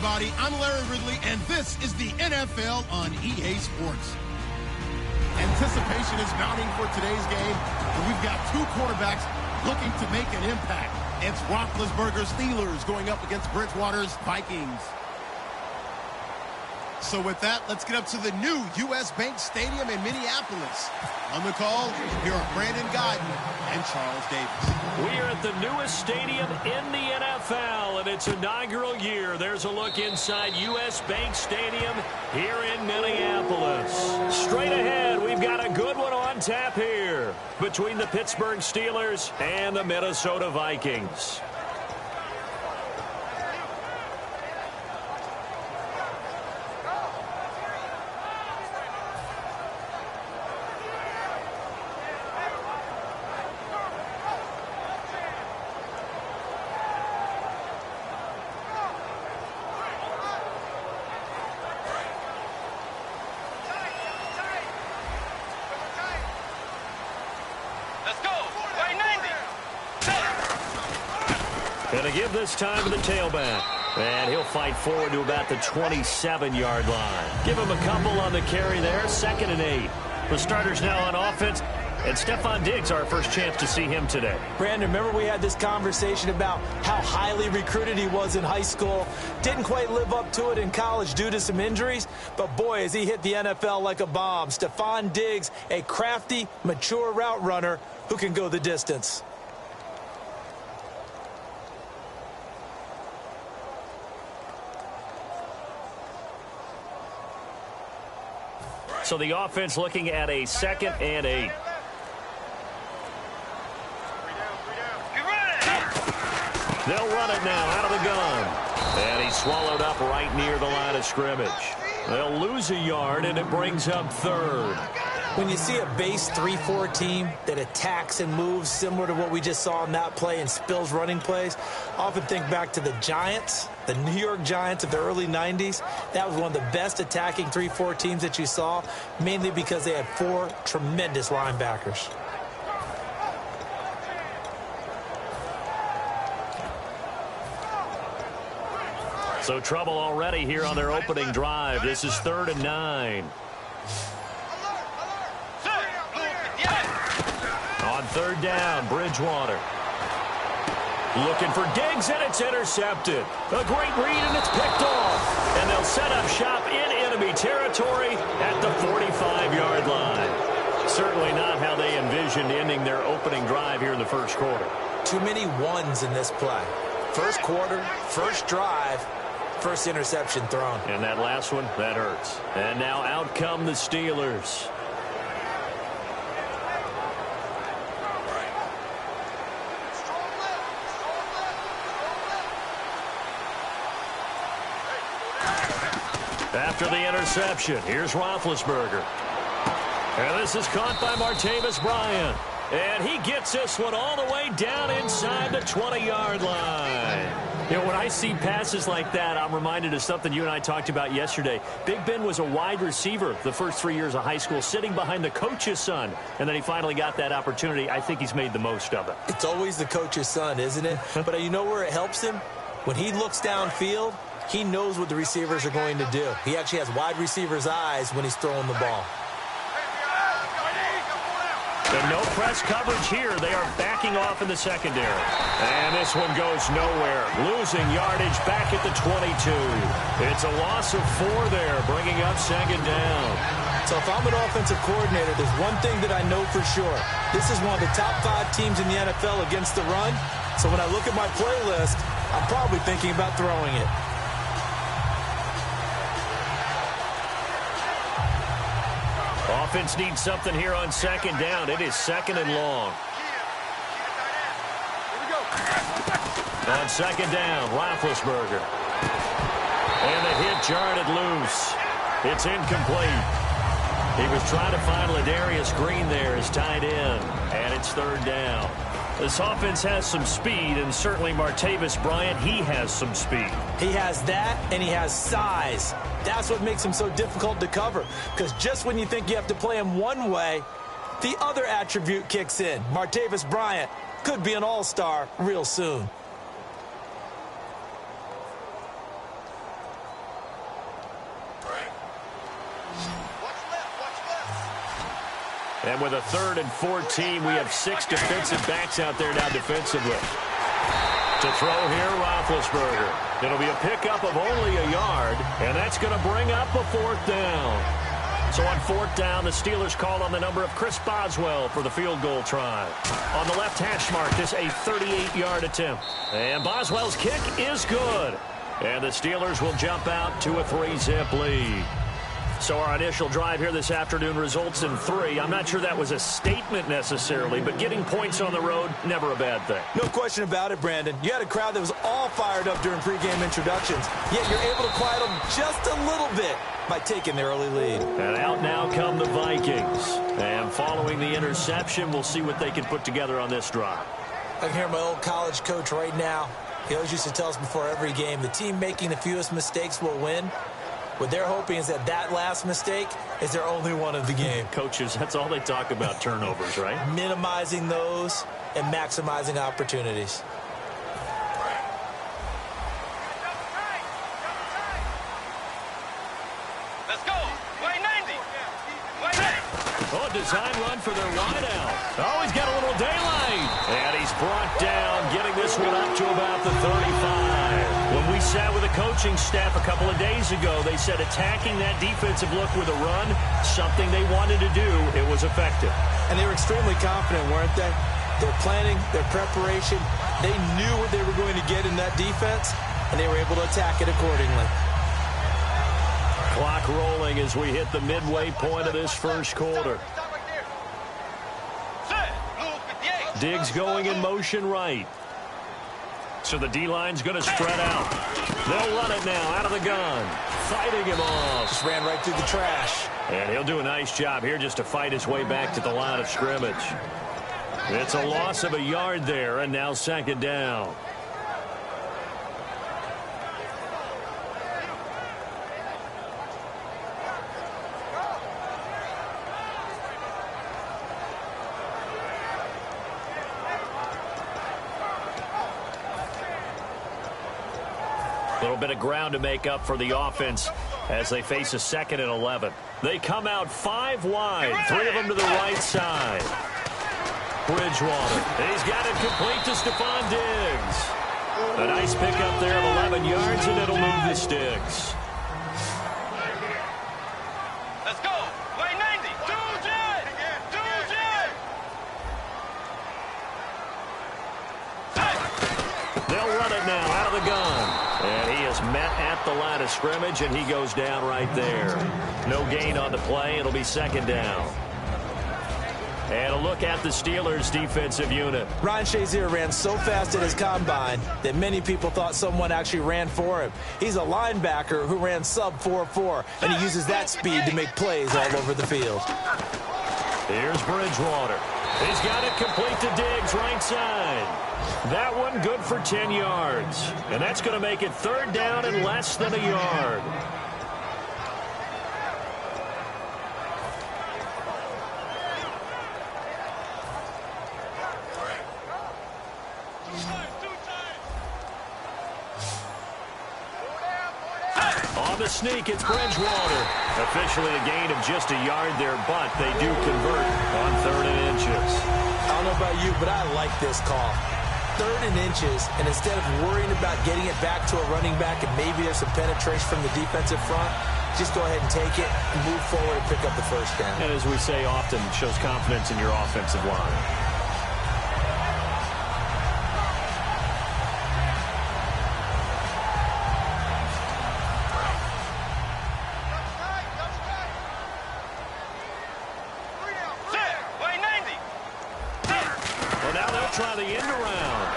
everybody. I'm Larry Ridley, and this is the NFL on EA Sports. Anticipation is mounting for today's game, and we've got two quarterbacks looking to make an impact. It's Roethlisberger's Steelers going up against Bridgewater's Vikings. So with that, let's get up to the new U.S. Bank Stadium in Minneapolis. On the call, here are Brandon Godden and Charles Davis. We are at the newest stadium in the NFL, and its inaugural year. There's a look inside U.S. Bank Stadium here in Minneapolis. Straight ahead, we've got a good one on tap here between the Pittsburgh Steelers and the Minnesota Vikings. Going to give this time to the tailback. And he'll fight forward to about the 27-yard line. Give him a couple on the carry there. 2nd and 8. The starters now on offense. And Stephon Diggs, our first chance to see him today. Brandon, remember we had this conversation about how highly recruited he was in high school. Didn't quite live up to it in college due to some injuries. But, boy, has he hit the NFL like a bomb. Stephon Diggs, a crafty, mature route runner who can go the distance. So the offense looking at a 2nd and 8. They'll run it now out of the gun. And he's swallowed up right near the line of scrimmage. They'll lose a yard, and it brings up 3rd. When you see a base 3-4 team that attacks and moves similar to what we just saw in that play and spills running plays, I often think back to the Giants, the New York Giants of the early 90s. That was one of the best attacking 3-4 teams that you saw, mainly because they had 4 tremendous linebackers. So trouble already here on their opening drive. This is 3rd and 9. On 3rd down, Bridgewater. Looking for Diggs, and it's intercepted. A great read, and it's picked off. And they'll set up shop in enemy territory at the 45-yard line. Certainly not how they envisioned ending their opening drive here in the first quarter. Too many ones in this play. First quarter, first drive, first interception thrown. And that last one, that hurts. And now out come the Steelers. After the interception, here's Roethlisberger. And this is caught by Martavis Bryant. And he gets this one all the way down inside the 20-yard line. You know, when I see passes like that, I'm reminded of something you and I talked about yesterday. Big Ben was a wide receiver the first 3 years of high school, sitting behind the coach's son. And then he finally got that opportunity. I think he's made the most of it. It's always the coach's son, isn't it? But you know where it helps him? When he looks downfield, he knows what the receivers are going to do. He actually has wide receivers' eyes when he's throwing the ball. And no press coverage here. They are backing off in the secondary. And this one goes nowhere. Losing yardage back at the 22. It's a loss of 4 there, bringing up 2nd down. So if I'm an offensive coordinator, there's one thing that I know for sure. This is one of the top 5 teams in the NFL against the run. So when I look at my playlist, I'm probably thinking about throwing it. Offense needs something here on 2nd down. It is 2nd and long. On 2nd down, Roethlisberger. And the hit jarred it loose. It's incomplete. He was trying to find Ladarius Green there as tight end. And it's 3rd down. This offense has some speed, and certainly Martavis Bryant, he has some speed. He has that, and he has size. That's what makes him so difficult to cover, because just when you think you have to play him one way, the other attribute kicks in. Martavis Bryant could be an all-star real soon. And with a 3rd and 14, we have 6 defensive backs out there now defensively. To throw here, Roethlisberger. It'll be a pickup of only a yard, and that's going to bring up a 4th down. So on 4th down, the Steelers call on the number of Chris Boswell for the field goal try. On the left hash mark, this a 38-yard attempt. And Boswell's kick is good. And the Steelers will jump out to a 3-zip lead. So our initial drive here this afternoon results in 3. I'm not sure that was a statement necessarily, but getting points on the road, never a bad thing. No question about it, Brandon. You had a crowd that was all fired up during pregame introductions, yet you're able to quiet them just a little bit by taking the early lead. And out now come the Vikings. And following the interception, we'll see what they can put together on this drive. I can hear my old college coach right now. He always used to tell us before every game, the team making the fewest mistakes will win. What they're hoping is that last mistake is their only one of the game. Coaches, that's all they talk about, turnovers, right? Minimizing those and maximizing opportunities. Let's go. Way 90. Way 90. Oh, design run for their wideout. Oh, he's got a little daylight. And he's brought down, getting this one up to about the 35. When we sat with the coaching staff a couple of days ago, they said attacking that defensive look with a run, something they wanted to do, it was effective. And they were extremely confident, weren't they? Their planning, their preparation, they knew what they were going to get in that defense, and they were able to attack it accordingly. Clock rolling as we hit the midway point of this first quarter. Diggs going in motion right. So the D-line's going to spread out. They'll run it now out of the gun. Fighting him off. Just ran right through the trash. And he'll do a nice job here just to fight his way back to the line of scrimmage. It's a loss of a yard there, and now 2nd down. A little bit of ground to make up for the offense as they face a 2nd and 11. They come out 5 wide, 3 of them to the right side. Bridgewater. He's got it complete to Stephon Diggs. A nice pickup there of 11 yards, and it'll move the sticks. Let's go. Way 90. Do jet. They'll run it now out of the gun. And he is met at the line of scrimmage, and he goes down right there. No gain on the play. It'll be 2nd down. And a look at the Steelers' defensive unit. Ryan Shazier ran so fast at his combine that many people thought someone actually ran for him. He's a linebacker who ran sub 4.4, and he uses that speed to make plays all over the field. Here's Bridgewater. He's got it complete to Diggs, right side. That one good for 10 yards. And that's going to make it 3rd down and less than a yard. On the sneak, it's Bridgewater. Officially a gain of just a yard there, but they do convert on 3rd and inches. I don't know about you, but I like this call. 3rd and inches, and instead of worrying about getting it back to a running back and maybe there's some penetration from the defensive front, just go ahead and take it, move forward, and pick up the 1st down. And as we say often, it shows confidence in your offensive line. Try the end around.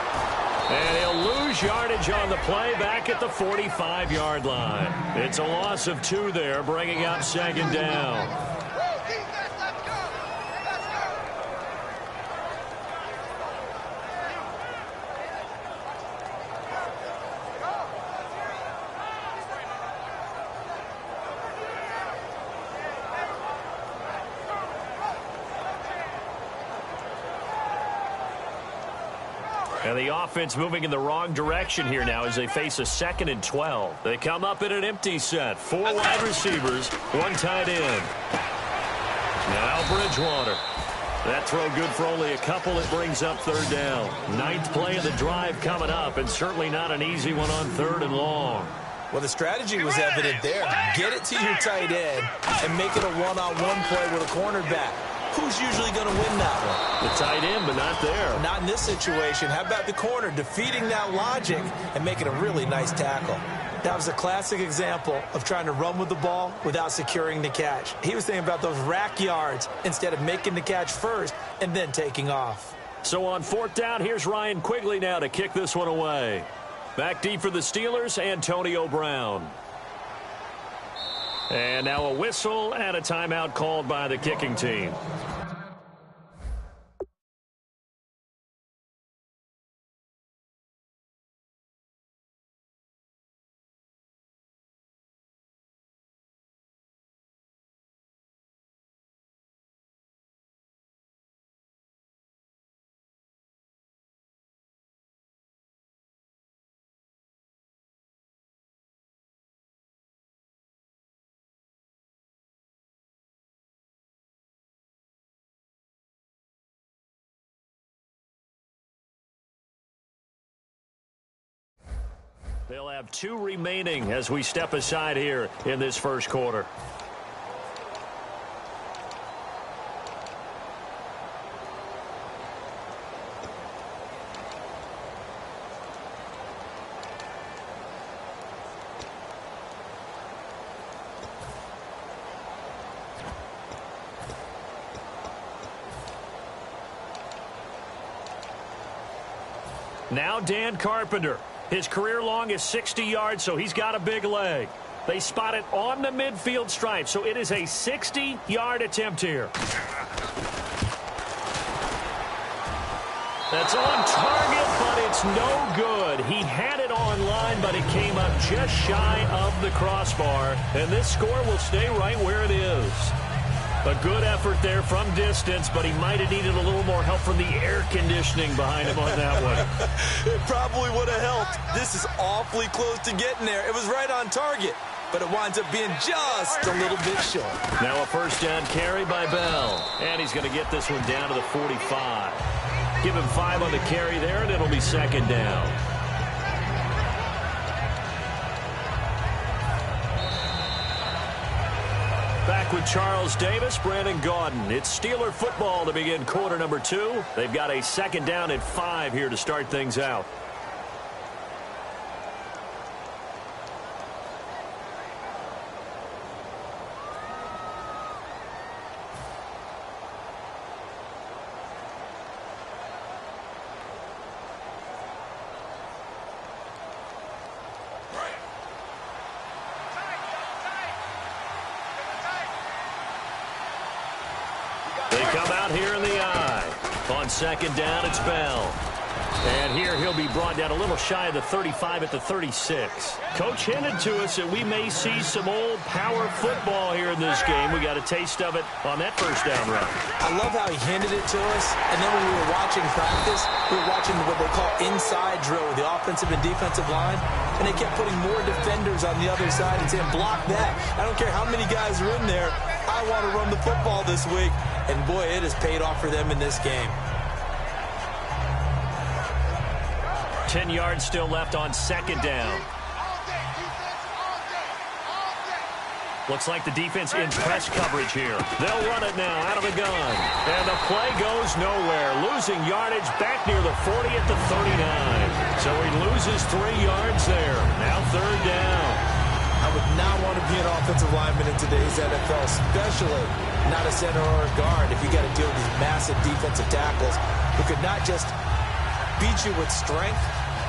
And he'll lose yardage on the play back at the 45-yard line. It's a loss of 2 there, bringing up 2nd down. And the offense moving in the wrong direction here now as they face a 2nd and 12. They come up in an empty set. 4 wide receivers, 1 tight end. Now Bridgewater. That throw good for only a couple. It brings up third down. Ninth play of the drive coming up, and certainly not an easy one on third and long. Well, the strategy was evident there. Get it to your tight end and make it a one-on-one play with a cornerback. Who's usually going to win that one? The tight end, but not there. Not in this situation. How about the corner defeating that logic and making a really nice tackle? That was a classic example of trying to run with the ball without securing the catch. He was thinking about those rack yards instead of making the catch first and then taking off. So on fourth down, here's Ryan Quigley now to kick this one away. Back deep for the Steelers, Antonio Brown. And now a whistle and a timeout called by the kicking team. They'll have 2 remaining as we step aside here in this first quarter. Now Dan Carpenter. His career long is 60 yards, so he's got a big leg. They spot it on the midfield stripe, so it is a 60-yard attempt here. That's on target, but it's no good. He had it on line, but it came up just shy of the crossbar, and this score will stay right where it is. A good effort there from distance, but he might have needed a little more help from the air conditioning behind him on that one. It probably would have helped. This is awfully close to getting there. It was right on target, but it winds up being just a little bit short. Now a first down carry by Bell, and he's going to get this one down to the 45. Give him 5 on the carry there, and it'll be second down. Back with Charles Davis, Brandon Gaudin. It's Steeler football to begin quarter number 2. They've got a second down at 5 here to start things out. Come out here in the eye. On second down, it's Bell. And here he'll be brought down a little shy of the 35 at the 36. Coach hinted to us that we may see some old power football here in this game. We got a taste of it on that first down run. I love how he hinted it to us. And then when we were watching practice, we were watching what they call inside drill with the offensive and defensive line. And they kept putting more defenders on the other side and saying, block that. I don't care how many guys are in there. I want to run the football this week. And, boy, it has paid off for them in this game. 10 yards still left on second down. Looks like the defense in press coverage here. They'll run it now out of the gun. And the play goes nowhere. Losing yardage back near the 40 at the 39. So he loses 3 yards there. Now third down. I would not want to be an offensive lineman in today's NFL, especially not a center or a guard if you got to deal with these massive defensive tackles who could not just beat you with strength,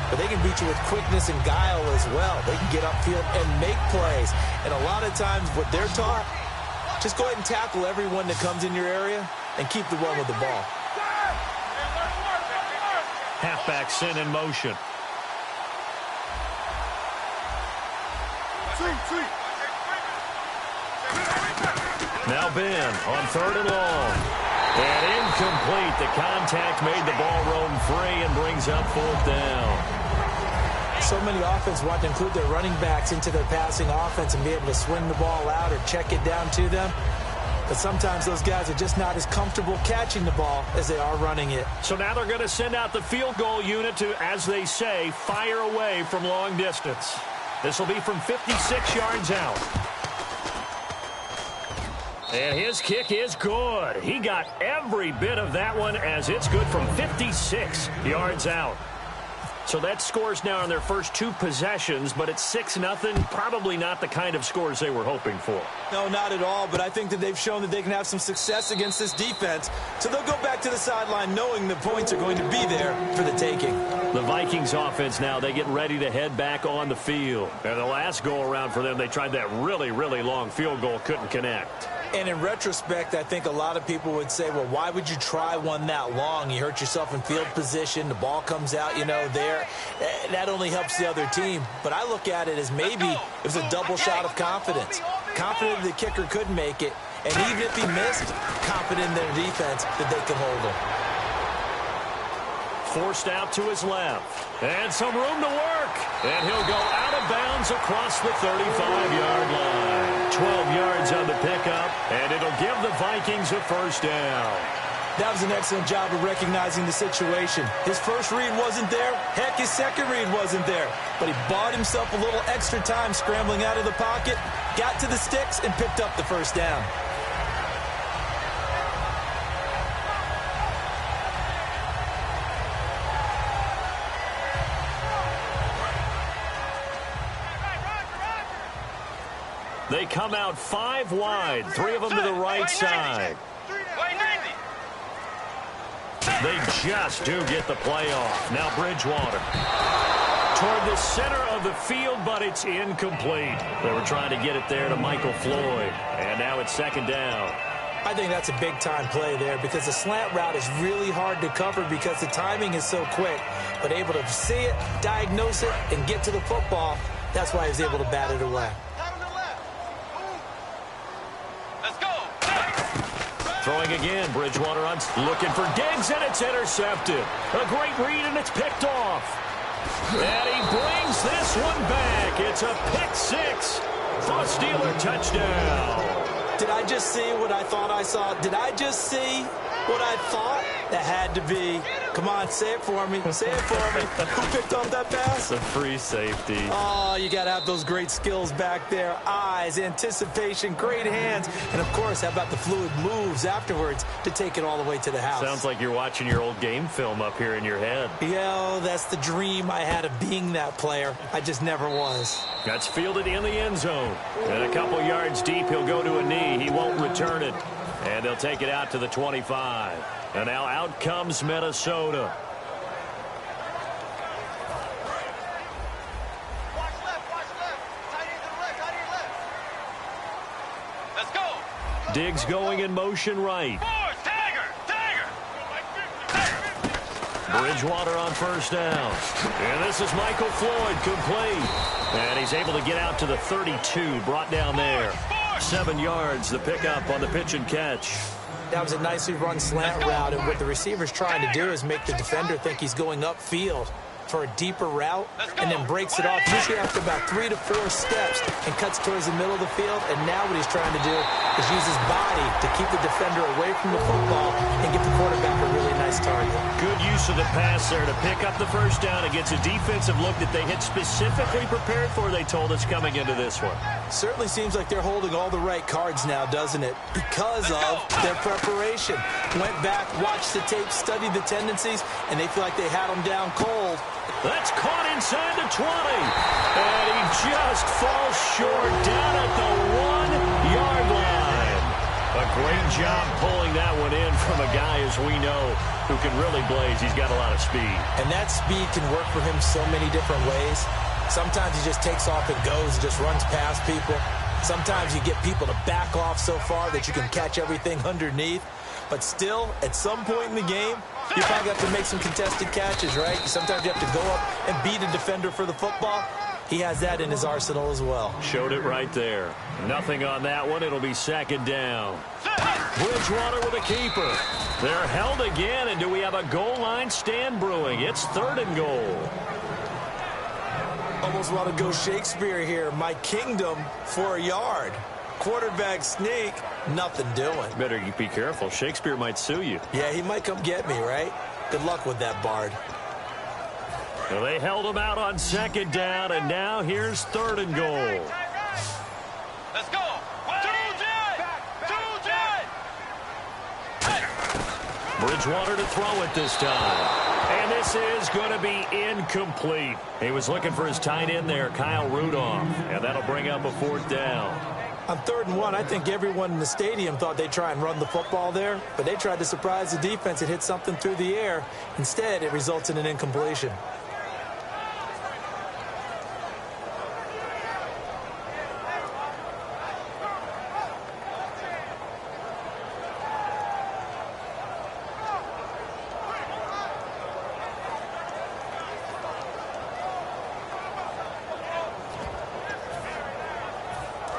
but they can beat you with quickness and guile as well. They can get upfield and make plays. And a lot of times what they're taught, just go ahead and tackle everyone that comes in your area and keep the run with the ball. Halfback sent in motion. Now Ben on third and long. And incomplete. The contact made the ball roam free and brings up fourth down. So many offenses want to include their running backs into their passing offense and be able to swing the ball out or check it down to them. but sometimes those guys are just not as comfortable catching the ball as they are running it. So now they're going to send out the field goal unit to, as they say, fire away from long distance. This will be from 56 yards out. And his kick is good. He got every bit of that one as it's good from 56 yards out. So that scores now on their first 2 possessions, but it's 6-0. Probably not the kind of scores they were hoping for. No, not at all, but I think that they've shown that they can have some success against this defense. So they'll go back to the sideline knowing the points are going to be there for the taking. The Vikings offense now, they get ready to head back on the field. And the last go-around for them, they tried that really, really long field goal, couldn't connect. And in retrospect, I think a lot of people would say, well, why would you try one that long? You hurt yourself in field position. The ball comes out, there. That only helps the other team. But I look at it as maybe it was a double shot of confidence. Confident the kicker could make it. And even if he missed, confident in their defense that they can hold him. Forced out to his left. And some room to work. And he'll go out of bounds across the 35-yard line. 12 yards on the pickup, and it'll give the Vikings a first down. That was an excellent job of recognizing the situation. His first read wasn't there. Heck, his second read wasn't there. But he bought himself a little extra time scrambling out of the pocket, got to the sticks, and picked up the first down. They come out 5 wide, 3 of them to the right side. They just do get the play off. Now Bridgewater toward the center of the field, but it's incomplete. They were trying to get it there to Michael Floyd, and now it's second down. I think that's a big-time play there because the slant route is really hard to cover because the timing is so quick. But able to see it, diagnose it, and get to the football, that's why he was able to bat it away. Throwing again, Bridgewater on, looking for Diggs, and it's intercepted. A great read, and it's picked off. And he brings this one back. It's a pick 6 for a Steeler touchdown. Did I just see what I thought I saw? Did I just see what I thought? That had to be. Come on, say it for me. Say it for me. Who picked off that pass? It's a free safety. Oh, you got to have those great skills back there. Eyes, anticipation, great hands. And, of course, how about the fluid moves afterwards to take it all the way to the house? Sounds like you're watching your old game film up here in your head. Yeah, that's the dream I had of being that player. I just never was. That's fielded in the end zone. And a couple yards deep, he'll go to a knee. He won't return it. And they'll take it out to the 25. And now out comes Minnesota. Watch left. Tight end to the left. Let's go. Diggs going in motion right. Tiger. Bridgewater on first down. And this is Michael Floyd complete. And he's able to get out to the 32, brought down there. 7 yards, the pickup on the pitch and catch. That was a nicely run slant route, and what the receiver's trying to do is make the defender think he's going upfield for a deeper route and then breaks it off usually after about 3 to 4 steps and cuts towards the middle of the field. And now what he's trying to do is use his body to keep the defender away from the football and get the quarterback a really nice target. Good use of the pass there to pick up the first down against a defensive look that they had specifically prepared for, they told us, coming into this one. Certainly seems like they're holding all the right cards now, doesn't it? Because of their preparation. Went back, watched the tape, studied the tendencies, and they feel like they had them down cold. That's caught inside the 20. And he just falls short down at the 1-yard line. A great job pulling that one in from a guy, as we know, who can really blaze. He's got a lot of speed. And that speed can work for him so many different ways. Sometimes he just takes off and goes and just runs past people. Sometimes you get people to back off so far that you can catch everything underneath. But still, at some point in the game, you probably have to make some contested catches, right? Sometimes you have to go up and beat a defender for the football. He has that in his arsenal as well. Showed it right there. Nothing on that one. It'll be second down. Bridgewater with a keeper. They're held again, and do we have a goal line stand brewing? It's 3rd and goal. Almost want to go Shakespeare here. My kingdom for a yard. quarterback sneak, nothing doing. Better be careful. Shakespeare might sue you. Yeah, he might come get me, right? Good luck with that, Bard. Well, they held him out on second down, and now here's 3rd and goal. Let's go. Bridgewater to throw it this time. And this is going to be incomplete. He was looking for his tight end there, Kyle Rudolph. And that'll bring up a 4th down. On 3rd and 1, I think everyone in the stadium thought they'd try and run the football there, but they tried to surprise the defense and hit something through the air. Instead, it results in an incompletion.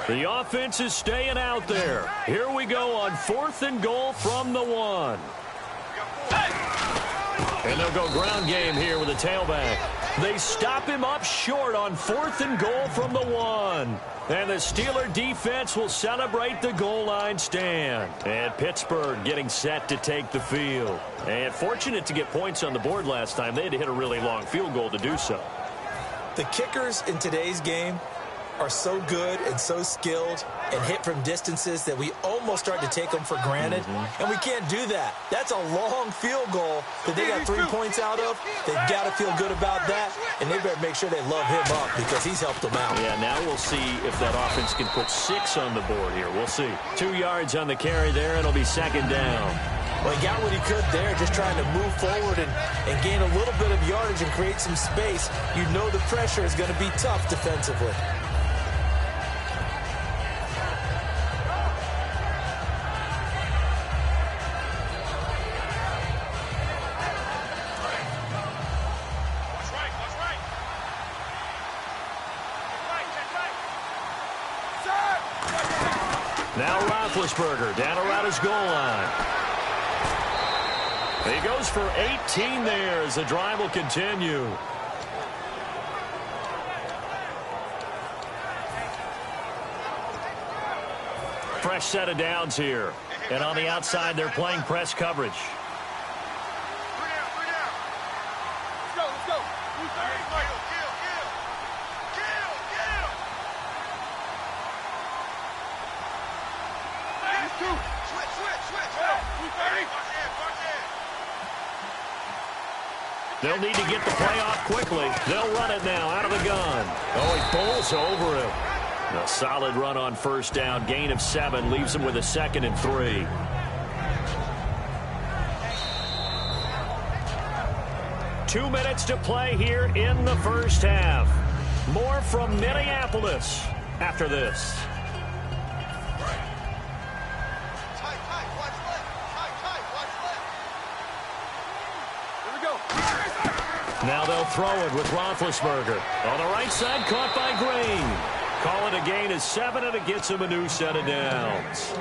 The offense is staying out there. Here we go on 4th and goal from the 1. And they'll go ground game here with a tailback. They stop him up short on 4th and goal from the 1. And the Steeler defense will celebrate the goal line stand. And Pittsburgh getting set to take the field. And fortunate to get points on the board last time. They had to hit a really long field goal to do so. The kickers in today's game are so good and so skilled and hit from distances that we almost start to take them for granted. And we can't do that. That's a long field goal that they got 3 points out of. They've got to feel good about that, and they better make sure they love him up because he's helped them out. Yeah, now we'll see if that offense can put 6 on the board here. We'll see. 2 yards on the carry there. It'll be 2nd down. Well, he got what he could there, just trying to move forward and gain a little bit of yardage and create some space. You know the pressure is going to be tough defensively. Now Roethlisberger down around his goal line. He goes for 18 there as the drive will continue. Fresh set of downs here. And on the outside, they're playing press coverage. They'll need to get the play off quickly. They'll run it now out of the gun. Oh, he bowls over him. A solid run on 1st down. Gain of 7 leaves him with a 2nd and 3. Two minutes to play here in the 1st half. More from Minneapolis after this. Now they'll throw it with Roethlisberger. On the right side, caught by Green. Call it a gain of 7, and it gets him a new set of downs.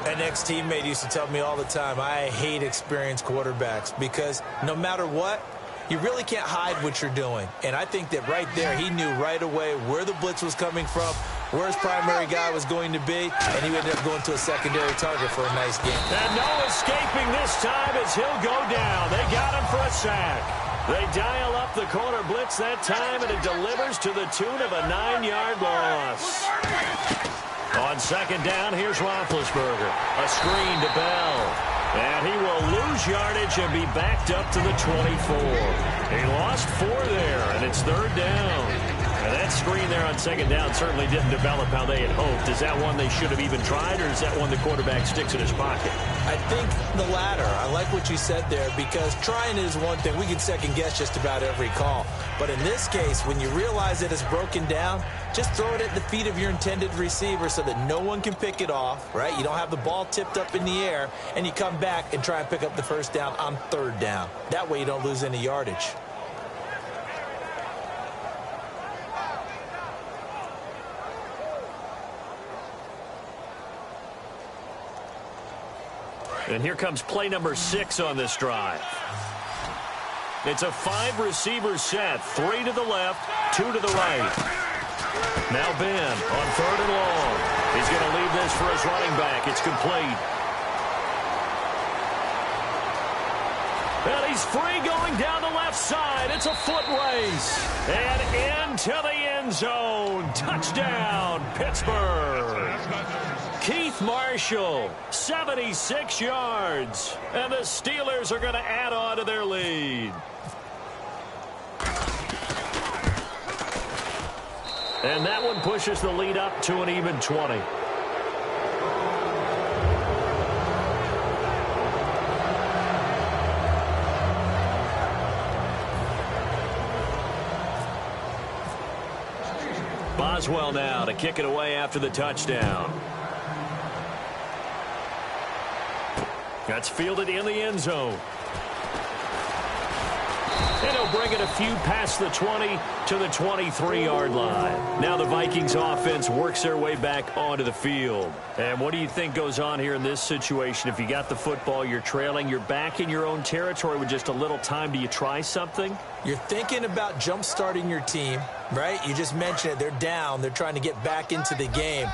An ex-teammate used to tell me all the time, I hate experienced quarterbacks because no matter what, you really can't hide what you're doing. And I think that right there, he knew right away where the blitz was coming from, where his primary guy was going to be, and he ended up going to a secondary target for a nice game. And no escaping this time as he'll go down. They got him for a sack. They dial up the corner blitz that time, and it delivers to the tune of a 9-yard loss. On 2nd down, here's Roethlisberger. A screen to Bell. And he will lose yardage and be backed up to the 24. He lost 4 there, and it's 3rd down. And that screen there on 2nd down certainly didn't develop how they had hoped. Is that one they should have even tried, or is that one the quarterback sticks in his pocket? I think the latter. I like what you said there because trying is one thing. We can second-guess just about every call. But in this case, when you realize that it's broken down, just throw it at the feet of your intended receiver so that no one can pick it off, right? You don't have the ball tipped up in the air, and you come back and try and pick up the 1st down on 3rd down. That way you don't lose any yardage. And here comes play number 6 on this drive. It's a 5-receiver set, 3 to the left, 2 to the right. Now Ben on 3rd and long. He's going to leave this for his running back. It's complete. And he's free going down the left side. It's a foot race. And into the end zone. Touchdown, Pittsburgh. Keith Marshall, 76 yards. And the Steelers are going to add on to their lead. And that one pushes the lead up to an even 20. Boswell now to kick it away after the touchdown. That's fielded in the end zone. And he'll bring it a few past the 20 to the 23-yard line. Now the Vikings offense works their way back onto the field. And what do you think goes on here in this situation? If you got the football, you're trailing, you're back in your own territory with just a little time. Do you try something? You're thinking about jump-starting your team, right? You just mentioned it. They're down. They're trying to get back into the game.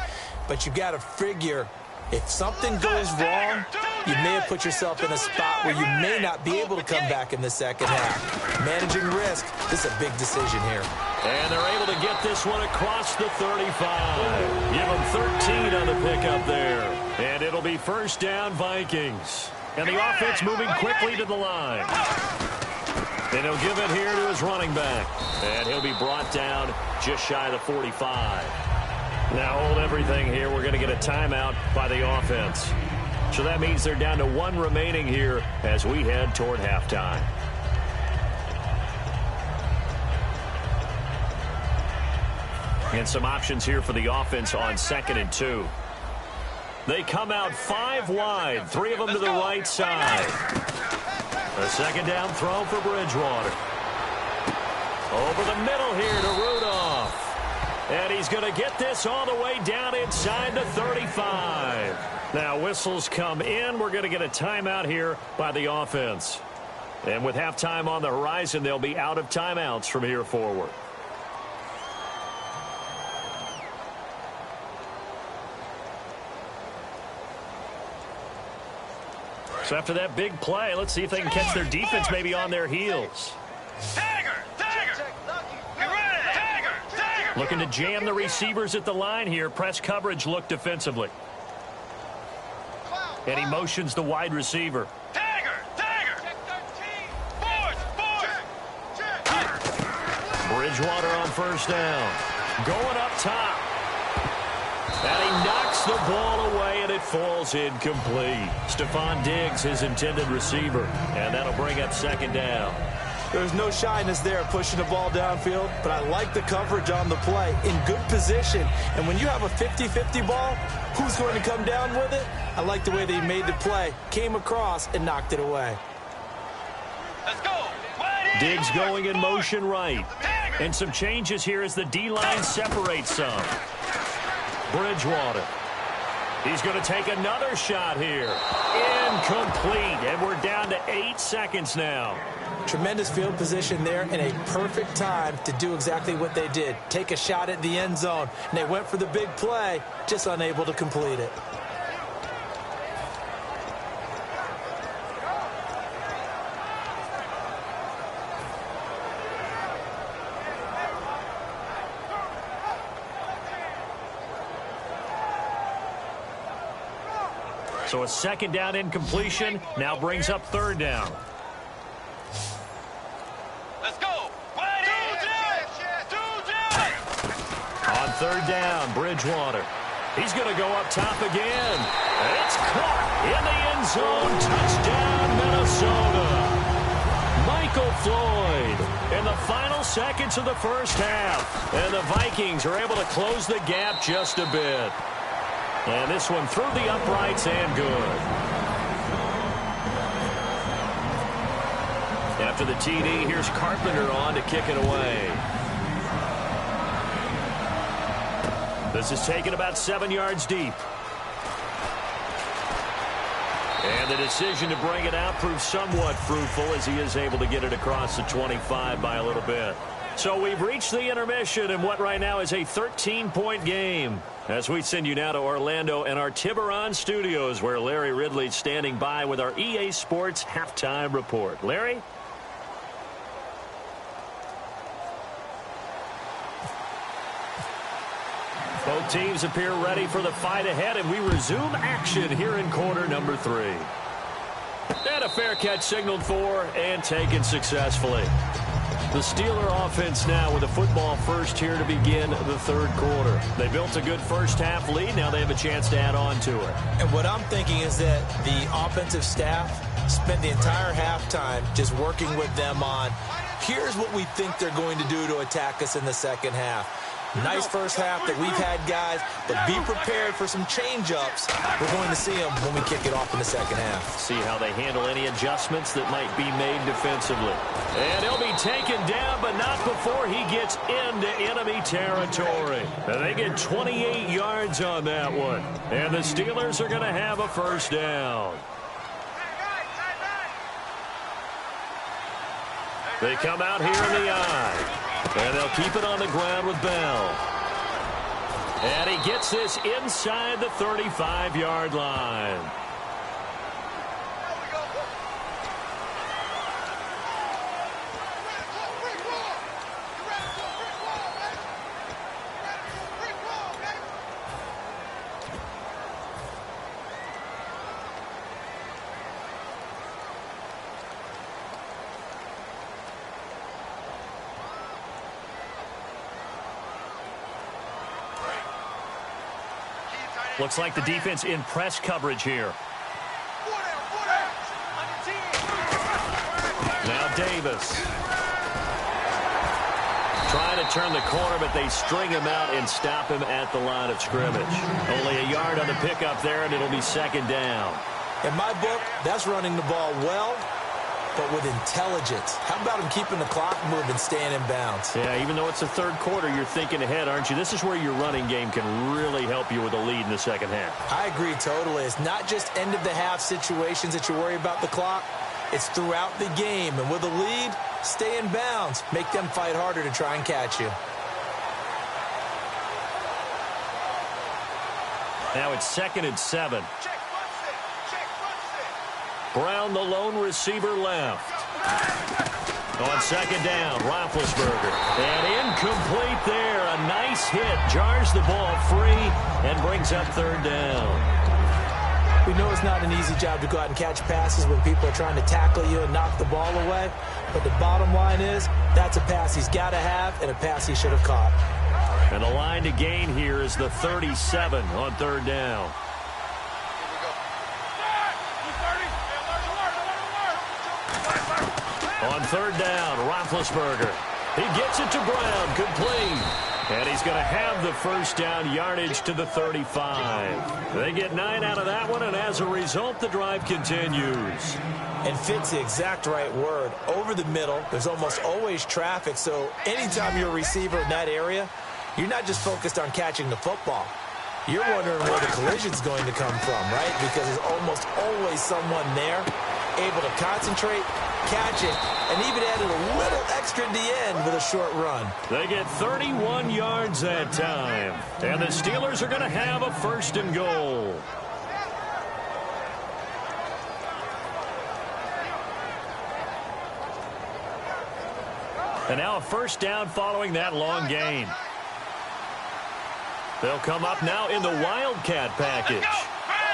But you got to figure if something goes wrong, you may have put yourself in a spot where you may not be able to come back in the second half. Managing risk, this is a big decision here. And they're able to get this one across the 35. Give them 13 on the pickup there. And it'll be first down, Vikings. And the offense moving quickly to the line. And he'll give it here to his running back. And he'll be brought down just shy of the 45. Now hold everything here. We're going to get a timeout by the offense. So that means they're down to one remaining here as we head toward halftime. And some options here for the offense on 2nd and 2. They come out 5 wide, 3 of them to the right side. A second down throw for Bridgewater. Over the middle here to Rudolph. And he's going to get this all the way down inside the 35. Now whistles come in. We're going to get a timeout here by the offense. And with halftime on the horizon, they'll be out of timeouts from here forward. So after that big play, let's see if they can catch their defense maybe on their heels. Looking to jam the receivers at the line here. Press coverage look defensively. And he motions the wide receiver. Bridgewater on first down. Going up top. And he knocks the ball away, and it falls incomplete. Stephon Diggs, his intended receiver. And that'll bring up second down. There's no shyness there pushing the ball downfield, but I like the coverage on the play. In good position. And when you have a 50-50 ball, who's going to come down with it? I like the way they made the play. Came across and knocked it away. Let's go. Diggs going in motion right. And some changes here as the D-line separates some. Bridgewater. He's going to take another shot here. Incomplete. And we're down to 8 seconds now. Tremendous field position there and a perfect time to do exactly what they did. Take a shot at the end zone. And they went for the big play, just unable to complete it. So a second down incompletion now brings up third down. Let's go. On third down, Bridgewater. He's going to go up top again. It's caught in the end zone. Touchdown, Minnesota. Michael Floyd in the final seconds of the first half. And the Vikings are able to close the gap just a bit. And this one through the uprights and good. After the TD, here's Carpenter on to kick it away. This is taken about 7 yards deep. And the decision to bring it out proves somewhat fruitful as he is able to get it across the 25 by a little bit. So we've reached the intermission in what right now is a 13-point game. As we send you now to Orlando and our Tiburon studios, where Larry Ridley's standing by with our EA Sports halftime report. Larry? Both teams appear ready for the fight ahead, and we resume action here in quarter number 3. And a fair catch signaled for and taken successfully. The Steeler offense now with a football first here to begin the third quarter. They built a good first half lead. Now they have a chance to add on to it. And what I'm thinking is that the offensive staff spent the entire halftime just working with them on, here's what we think they're going to do to attack us in the second half. Nice first half that we've had, guys, but be prepared for some change-ups. We're going to see them when we kick it off in the second half. See how they handle any adjustments that might be made defensively. And he'll be taken down, but not before he gets into enemy territory. And they get 28 yards on that one. And the Steelers are going to have a first down. They come out here in the eye. And they'll keep it on the ground with Bell. And he gets this inside the 35-yard line. Looks like the defense in press coverage here. Now Davis. Trying to turn the corner, but they string him out and stop him at the line of scrimmage. Only a yard on the pickup there, and it'll be second down. In my book, that's running the ball well, but with intelligence. How about him keeping the clock moving, staying in bounds? Yeah, even though it's the third quarter, you're thinking ahead, aren't you? This is where your running game can really help you with a lead in the second half. I agree totally. It's not just end-of-the-half situations that you worry about the clock. It's throughout the game. And with a lead, stay in bounds. Make them fight harder to try and catch you. Now it's 2nd and 7. Brown, the lone receiver, left. On second down, Roethlisberger. And incomplete there. A nice hit. Jars the ball free and brings up third down. We know it's not an easy job to go out and catch passes when people are trying to tackle you and knock the ball away. But the bottom line is, that's a pass he's got to have and a pass he should have caught. And the line to gain here is the 37 on third down. On third down, Roethlisberger. He gets it to Brown, complete. And he's going to have the first down, yardage to the 35. They get 9 out of that one, and as a result, the drive continues. And fit's the exact right word. Over the middle, there's almost always traffic, so anytime you're a receiver in that area, you're not just focused on catching the football. You're wondering where the collision's going to come from, right? Because there's almost always someone there able to concentrate, catch it, and even added a little extra at the end with a short run. They get 31 yards that time. And the Steelers are going to have a first and goal. And now a first down following that long gain. They'll come up now in the Wildcat package.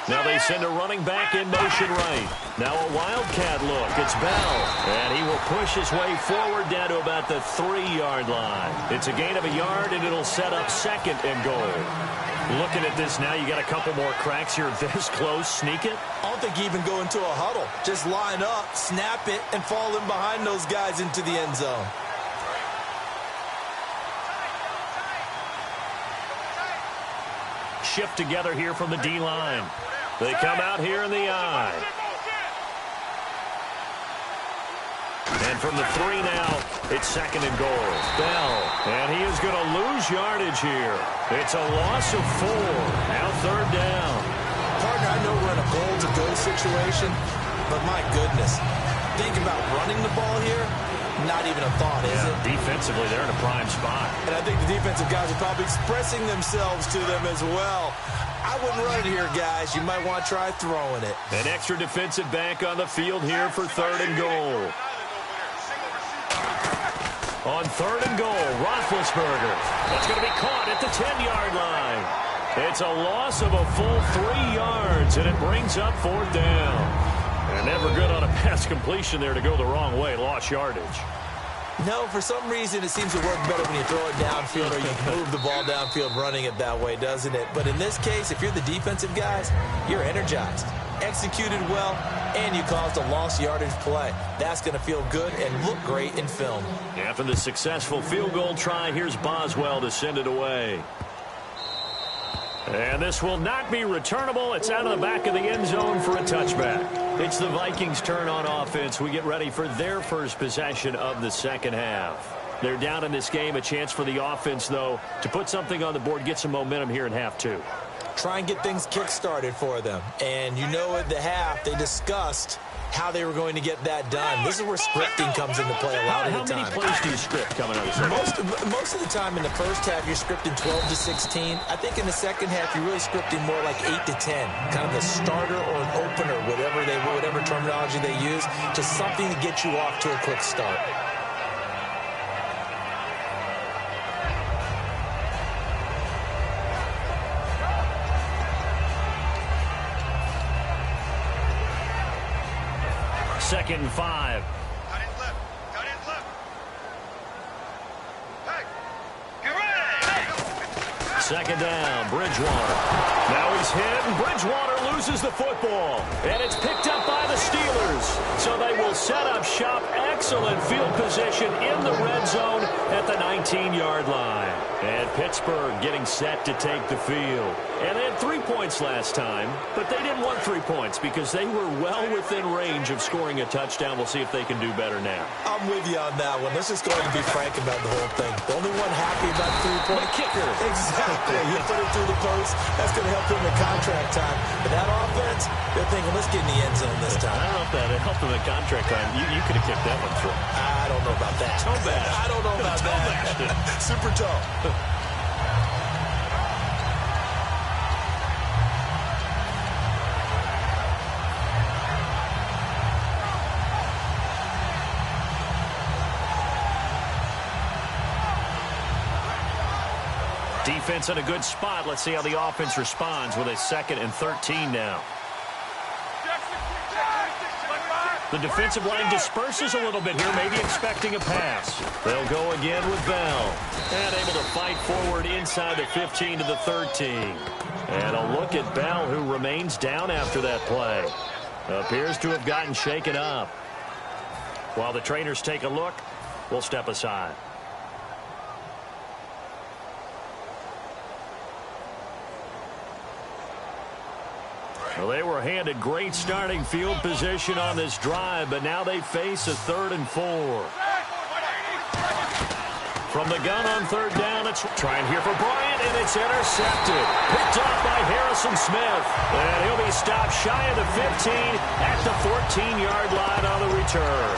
Now they send a running back in motion right. Now a Wildcat look. It's Bell. And he will push his way forward down to about the 3-yard line. It's a gain of a yard, and it'll set up second and goal. Looking at this now, you got a couple more cracks here this close. Sneak it? I don't think you even go into a huddle. Just line up, snap it, and fall in behind those guys into the end zone. Shift together here from the D-line. They come out here in the I. And from the 3 now, it's second and goal. Bell, and he is going to lose yardage here. It's a loss of 4. Now third down. Partner, I know we're in a goal-to-go situation, but my goodness, think about running the ball here. not even a thought, is it? Defensively, they're in a prime spot. And I think the defensive guys are probably expressing themselves to them as well. I wouldn't run it here, guys. You might want to try throwing it. An extra defensive back on the field here for 3rd and goal. On 3rd and goal, Roethlisberger. That's going to be caught at the 10-yard line. It's a loss of a full 3 yards, and it brings up 4th down. And never good on a pass completion there to go the wrong way. Lost yardage. No, for some reason it seems to work better when you throw it downfield or you move the ball downfield running it that way, doesn't it? But in this case, if you're the defensive guys, you're energized, executed well, and you caused a lost yardage play. That's going to feel good and look great in film. After the successful field goal try, here's Boswell to send it away. And this will not be returnable. It's out of the back of the end zone for a touchback. It's the Vikings' turn on offense. We get ready for their first possession of the second half. They're down in this game. A chance for the offense, though, to put something on the board, get some momentum here in half 2. Try and get things kick-started for them. And you know at the half, they discussed how they were going to get that done. This is where scripting comes into play a lot of the time. How many plays do you script coming out of the second? Most of the time in the first half, you're scripting 12 to 16. I think in the second half, you're really scripting more like 8 to 10. Kind of a starter or an opener, whatever terminology they use, just something to get you off to a quick start. Second and 5. Cut in left. Hey, get ready. Second down, Bridgewater. Now he's hit, and Bridgewater loses the football. And it's picked up by the Steelers. So they will set up shop. Excellent field position in the red zone at the 19-yard line. And Pittsburgh getting set to take the field. And they had 3 points last time, but they didn't want 3 points because they were well within range of scoring a touchdown. We'll see if they can do better now. I'm with you on that one. Let's just go ahead and be frank about the whole thing. The only one happy about 3 point kicker. Exactly. He put it through the post. That's going to help him in contract time. But that offense, they're thinking, let's get in the end zone this time. I don't know if that helped him in contract time. You could have kicked that one through. I don't know about that. Toe bash. I don't know about that. Super toe. Defense in a good spot. Let's see how the offense responds with a 2nd and 13 now. The defensive line disperses a little bit here, maybe expecting a pass. They'll go again with Bell. And able to fight forward inside the 15 to the 13. And a look at Bell, who remains down after that play. Appears to have gotten shaken up. While the trainers take a look, we'll step aside. Well, they were handed great starting field position on this drive, but now they face a 3rd and 4. From the gun on 3rd down, it's trying here for Bryant, and it's intercepted. Picked up by Harrison Smith. And he'll be stopped shy of the 15 at the 14-yard line on the return.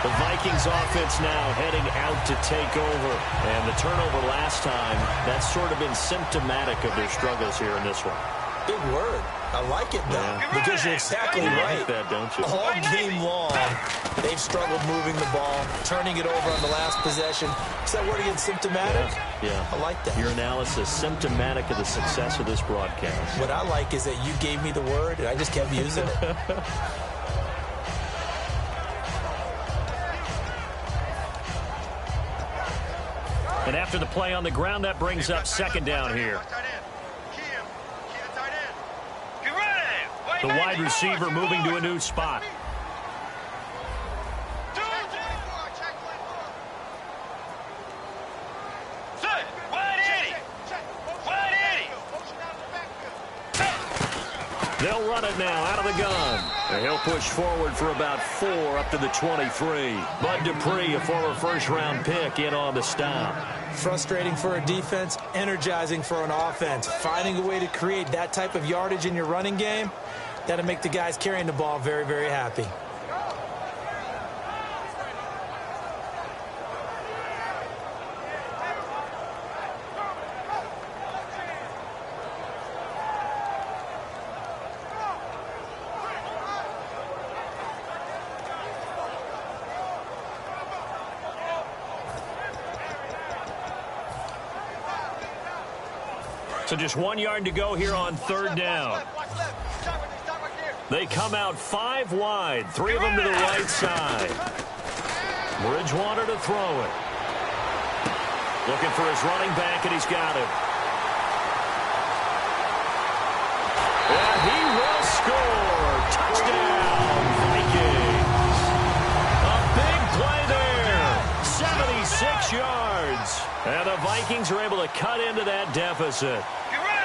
The Vikings offense now heading out to take over. And the turnover last time, that's sort of been symptomatic of their struggles here in this one. Big word. I like it, though, because you're exactly right. You like that, don't you? All game long, they've struggled moving the ball, turning it over on the last possession. Is that word again, symptomatic? Yeah. I like that. Your analysis, symptomatic of the success of this broadcast. What I like is that you gave me the word, and I just kept using it. And after the play on the ground, that brings up 2nd down here. The wide receiver moving to a new spot. They'll run it now out of the gun. And he'll push forward for about 4 up to the 23. Bud Dupree, a former first-round pick, in on the stop. Frustrating for a defense, energizing for an offense. Finding a way to create that type of yardage in your running game, that'll make the guys carrying the ball very, very happy. So just 1 yard to go here on third down. They come out 5 wide, 3 of them to the right side. Bridgewater to throw it. Looking for his running back, and he's got him. And he will score. Touchdown, Vikings. A big play there. 76 yards. And the Vikings are able to cut into that deficit.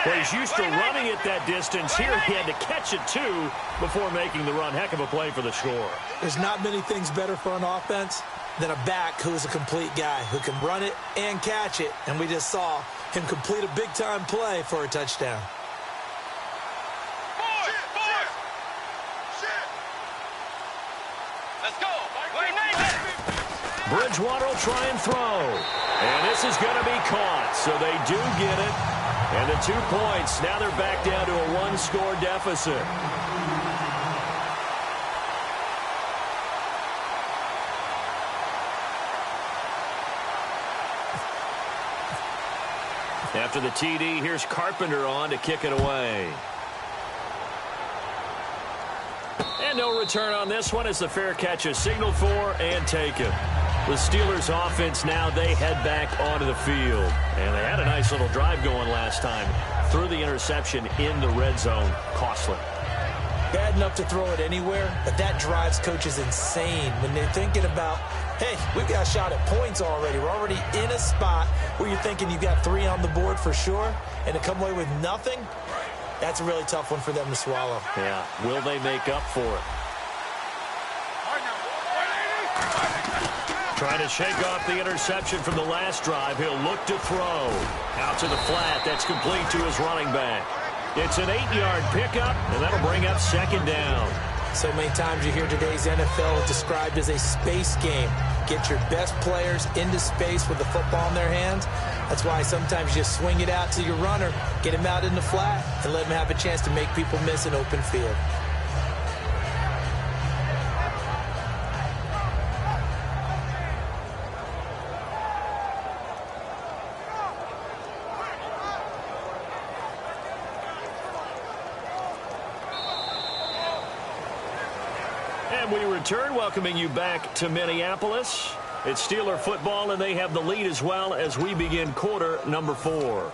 Well, he's used to running it that distance. Here he had to catch it, too, before making the run. Heck of a play for the score. There's not many things better for an offense than a back who's a complete guy who can run it and catch it. And we just saw him complete a big-time play for a touchdown. Let's go. Bridgewater will try and throw. And this is going to be caught. So they do get it. And the 2 points. Now they're back down to a 1-score deficit. After the TD, here's Carpenter on to kick it away. And no return on this one as the fair catch is signaled for and taken. The Steelers offense now, they head back onto the field. And they had a nice little drive going last time. Threw the interception in the red zone. Costly. Bad enough to throw it anywhere, but that drives coaches insane when they're thinking about, hey, we've got a shot at points already. We're already in a spot where you're thinking you've got 3 on the board for sure, and to come away with nothing, that's a really tough one for them to swallow. Yeah, will they make up for it? Trying to shake off the interception from the last drive. He'll look to throw. Out to the flat. That's complete to his running back. It's an 8-yard pickup, and that'll bring up second down. So many times you hear today's NFL described as a space game. Get your best players into space with the football in their hands. That's why sometimes you just swing it out to your runner, get him out in the flat, and let him have a chance to make people miss an open field. And we return, welcoming you back to Minneapolis. It's Steeler football, and they have the lead as well as we begin quarter number 4.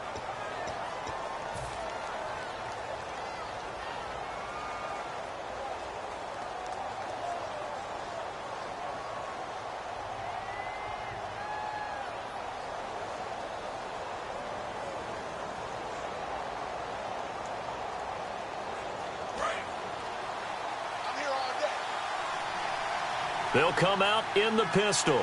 They'll come out in the pistol.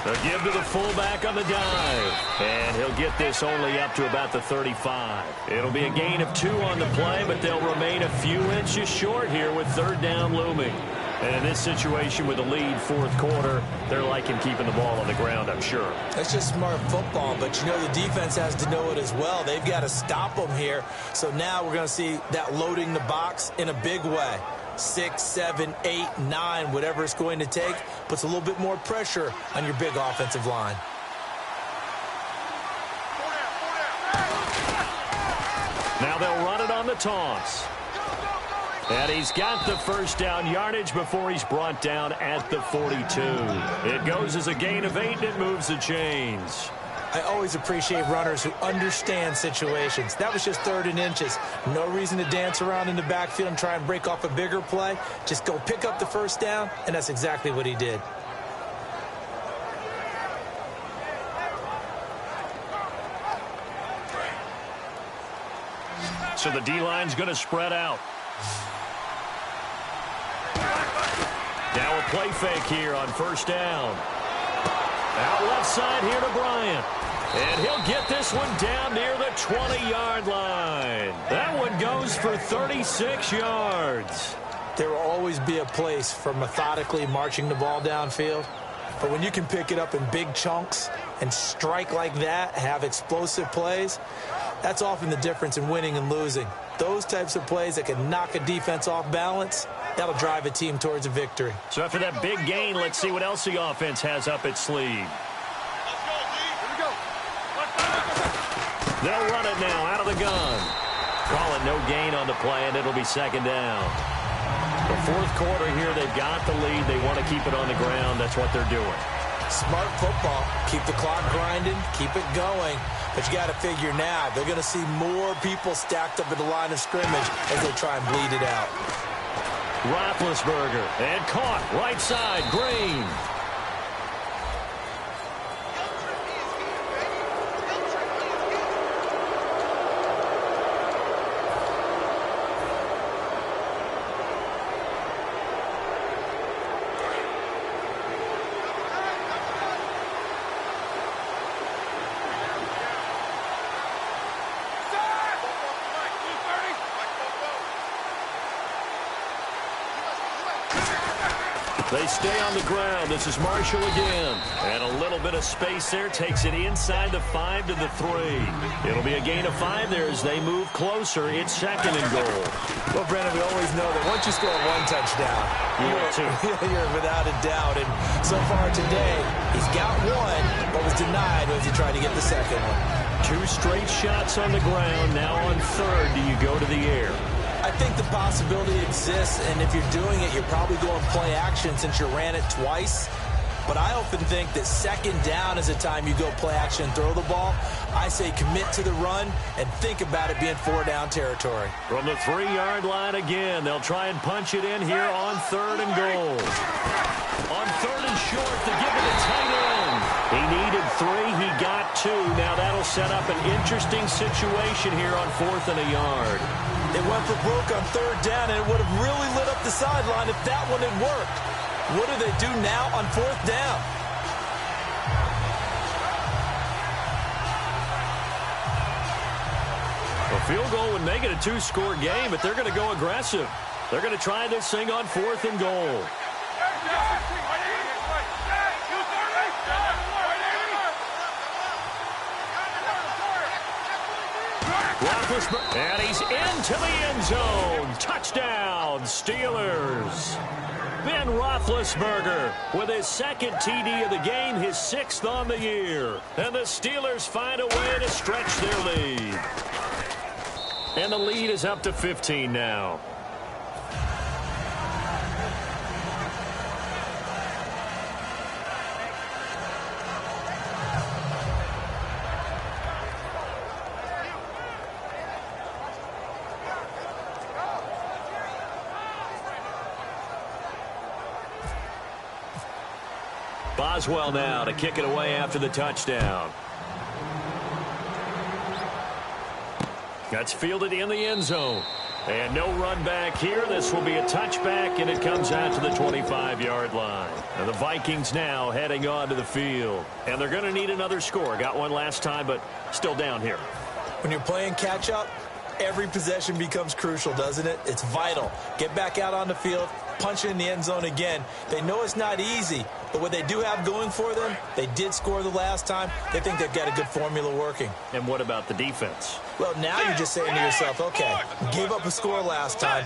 They'll give to the fullback on the dive. And he'll get this only up to about the 35. It'll be a gain of 2 on the play, but they'll remain a few inches short here with third down looming. And in this situation with the lead, fourth quarter, they're liking keeping the ball on the ground, I'm sure. That's just smart football, but you know the defense has to know it as well. They've got to stop them here. So now we're going to see that loading the box in a big way. 6, 7, 8, 9, whatever it's going to take, puts a little bit more pressure on your big offensive line. Now they'll run it on the toss. And he's got the first down yardage before he's brought down at the 42. It goes as a gain of 8, and it moves the chains. I always appreciate runners who understand situations. That was just 3rd and inches. No reason to dance around in the backfield and try and break off a bigger play. Just go pick up the first down, and that's exactly what he did. So the D-line's going to spread out. Now a play fake here on first down. Out left side here to Bryant. And he'll get this one down near the 20-yard line. That one goes for 36 yards. There will always be a place for methodically marching the ball downfield. But when you can pick it up in big chunks and strike like that, have explosive plays, that's often the difference in winning and losing. Those types of plays that can knock a defense off balance, that'll drive a team towards a victory. So after that big gain, let's see what else the offense has up its sleeve. They'll run it now out of the gun. Call it no gain on the play, and it'll be second down. The fourth quarter here, they've got the lead. They want to keep it on the ground. That's what they're doing. Smart football. Keep the clock grinding. Keep it going. But you got to figure now, they're going to see more people stacked up at the line of scrimmage as they try and bleed it out. Roethlisberger, and caught right side, Green. They stay on the ground. This is Marshall again. And a little bit of space there. Takes it inside the 5 to the 3. It'll be a gain of 5 there as they move closer. It's second and goal. Well, Brandon, we always know that once you score one touchdown, you're without a doubt. And so far today, he's got one, but was denied as he tried to get the second one. 2 straight shots on the ground. Now on third, do you go to the air? I think the possibility exists, and if you're doing it, you're probably going play action since you ran it twice. But I often think that second down is the time you go play action and throw the ball. I say commit to the run and think about it being 4-down territory. From the 3-yard line again, they'll try and punch it in here on third and goal. On third and short, they give it to tight end. He needed 3, he got 2. Now that'll set up an interesting situation here on 4th and a yard. They went for broke on third down, and it would have really lit up the sideline if that one had worked. What do they do now on 4th down? A field goal would make it a 2-score game, but they're going to go aggressive. They're going to try this thing on 4th and goal. And he's into the end zone. Touchdown, Steelers. Ben Roethlisberger with his second TD of the game, his 6th on the year. And the Steelers find a way to stretch their lead. And the lead is up to 15 now. Boswell now to kick it away after the touchdown. That's fielded in the end zone. And no run back here. This will be a touchback, and it comes out to the 25-yard line. And the Vikings now heading onto the field. And they're going to need another score. Got one last time, but still down here. When you're playing catch-up, every possession becomes crucial, doesn't it? It's vital. Get back out on the field, punch it in the end zone again. They know it's not easy, but what they do have going for them, they did score the last time. They think they've got a good formula working. And what about the defense? Well, now you're just saying to yourself, okay, gave up a score last time.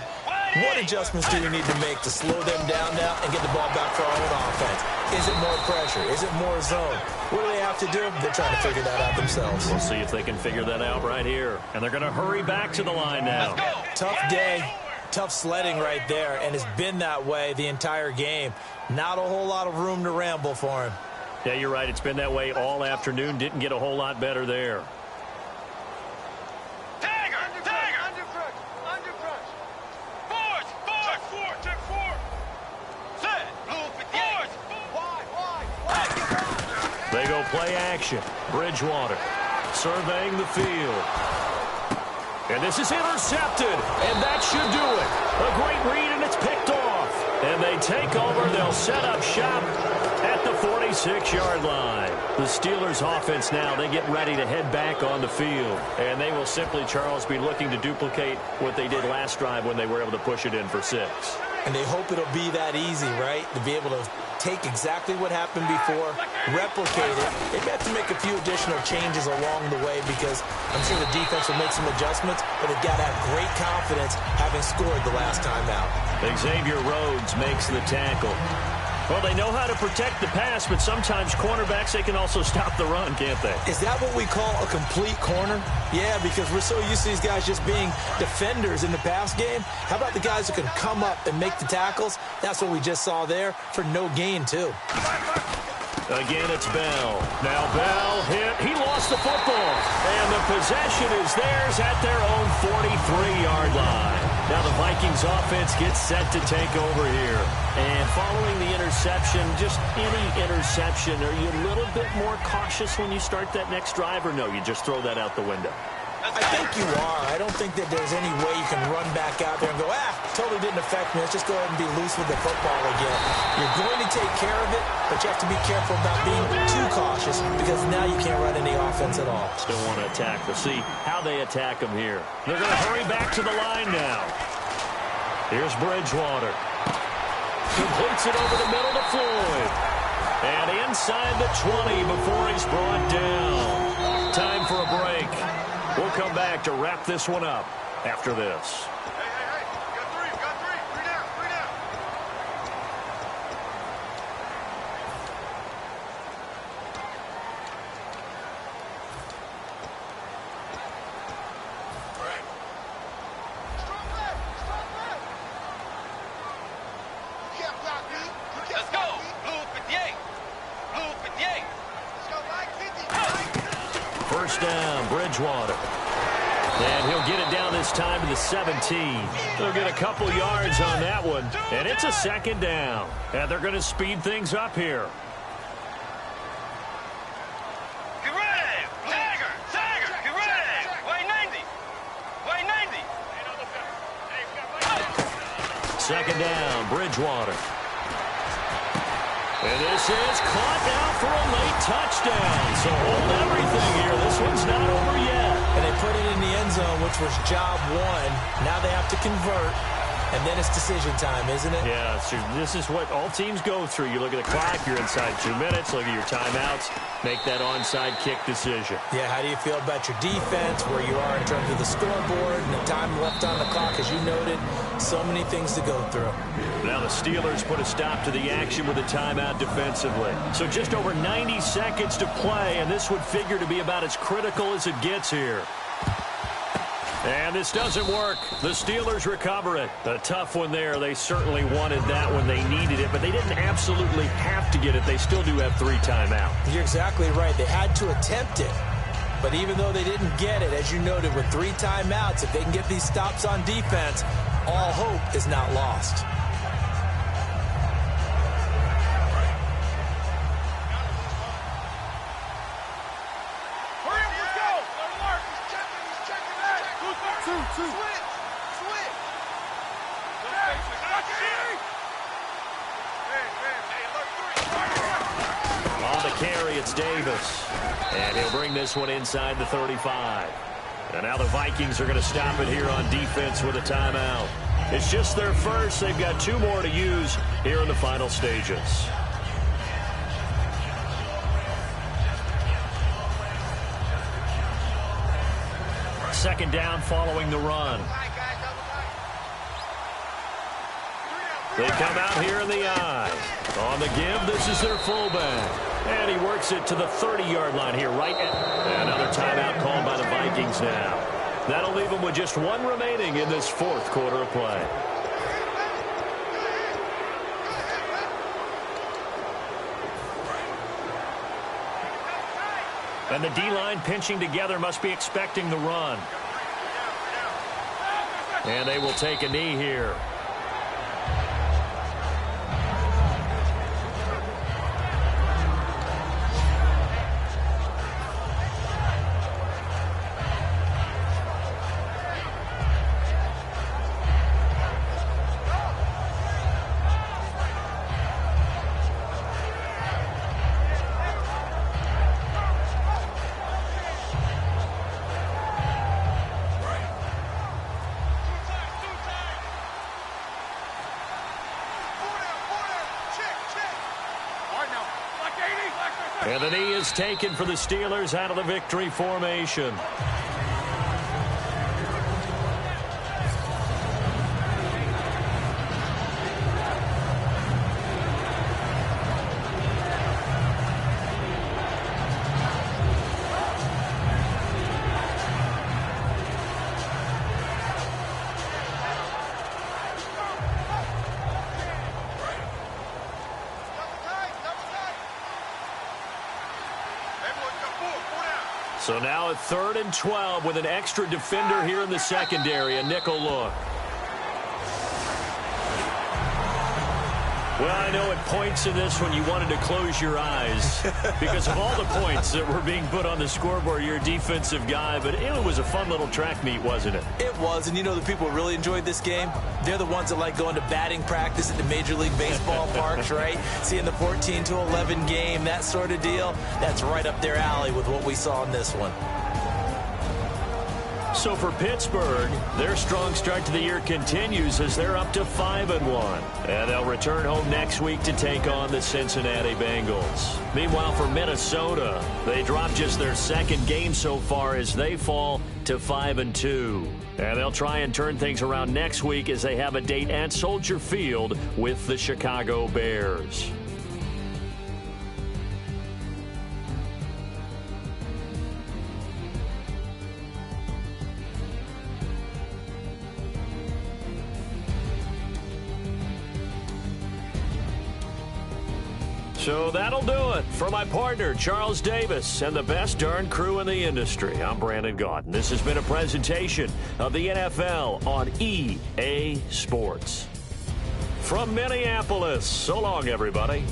What adjustments do we need to make to slow them down now and get the ball back for our own offense? Is it more pressure? Is it more zone? What do they have to do? They're trying to figure that out themselves. We'll see if they can figure that out right here. And they're going to hurry back to the line now. Tough day, tough sledding right there, and it's been that way the entire game. Not a whole lot of room to ramble for him. Yeah, you're right. It's been that way all afternoon. Didn't get a whole lot better there. They go play action. Bridgewater surveying the field. And this is intercepted. And that should do it. A great read, and it's picked off. And they take over. They'll set up shop at the 46-yard line. The Steelers offense now, they get ready to head back on the field. And they will simply, Charles, be looking to duplicate what they did last drive when they were able to push it in for 6. And they hope it'll be that easy, right? To be able to take exactly what happened before, replicate it. They may have to make a few additional changes along the way because I'm sure the defense will make some adjustments, but they've got to have great confidence having scored the last time out. Xavier Rhodes makes the tackle. Well, they know how to protect the pass, but sometimes cornerbacks, they can also stop the run, can't they? Is that what we call a complete corner? Yeah, because we're so used to these guys just being defenders in the pass game. How about the guys who can come up and make the tackles? That's what we just saw there for no gain, too. Again, it's Bell. Now Bell hit. He lost the football. And the possession is theirs at their own 43-yard line. Now the Vikings offense gets set to take over here. And following the interception, just any interception, are you a little bit more cautious when you start that next drive, or no, you just throw that out the window? I think you are. I don't think that there's any way you can run back out there and go, totally didn't affect me. Let's just go ahead and be loose with the football again. You're going to take care of it, but you have to be careful about being too cautious because now you can't run any offense at all. Still want to attack. We'll see how they attack them here. They're going to hurry back to the line now. Here's Bridgewater. Completes it over the middle to Floyd. And inside the 20 before he's brought down. Time for a break. We'll come back to wrap this one up after this. Hey. You got three. Three down. Strong left. You can't block me. Let's go. Blue 58. Let's go, Mike 50. First down, Bridgewater. And he'll get it down this time to the 17. They'll get a couple yards on that one. And it's a second down. And they're going to speed things up here. Get ready. Tiger. Get ready. White 90. Second down, Bridgewater. And this is caught now for a late touchdown. So hold everything here. This one's not over yet. And they put it in the end zone, which was job one. Now they have to convert. And then it's decision time, isn't it? Yeah, so this is what all teams go through. You look at the clock, you're inside 2 minutes, look at your timeouts, make that onside kick decision. Yeah, how do you feel about your defense, where you are in terms of the scoreboard, and the time left on the clock, as you noted, so many things to go through. Now the Steelers put a stop to the action with a timeout defensively. So just over 90 seconds to play, and this would figure to be about as critical as it gets here. And this doesn't work. The Steelers recover it. A tough one there. They certainly wanted that when they needed it, but they didn't absolutely have to get it. They still do have 3 timeouts. You're exactly right. They had to attempt it. But even though they didn't get it, as you noted, with 3 timeouts, if they can get these stops on defense, all hope is not lost. On the carry, it's Davis. And he'll bring this one inside the 35. And now the Vikings are going to stop it here on defense with a timeout. It's just their first. They've got 2 more to use here in the final stages. Second down following the run. They come out here in the eye. On the give, this is their fullback. And he works it to the 30-yard line here, right? Another timeout called by the Vikings now. That'll leave them with just 1 remaining in this 4th quarter of play. And the D-line pinching together must be expecting the run. And they will take a knee here. And the knee is taken for the Steelers out of the victory formation. So now a 3rd and 12 with an extra defender here in the secondary, a nickel look. Well, I know at points in this one you wanted to close your eyes because of all the points that were being put on the scoreboard. You're a defensive guy, but it was a fun little track meet, wasn't it? It was, and you know the people who really enjoyed this game? They're the ones that like going to batting practice at the Major League Baseball parks, right? Seeing the 14-11 game, that sort of deal. That's right up their alley with what we saw in this one. So for Pittsburgh, their strong start to the year continues as they're up to 5-1. And they'll return home next week to take on the Cincinnati Bengals. Meanwhile, for Minnesota, they dropped just their 2nd game so far as they fall to 5-2. And they'll try and turn things around next week as they have a date at Soldier Field with the Chicago Bears. So that'll do it. For my partner, Charles Davis, and the best darn crew in the industry, I'm Brandon Gaudin. This has been a presentation of the NFL on EA Sports. From Minneapolis, so long, everybody.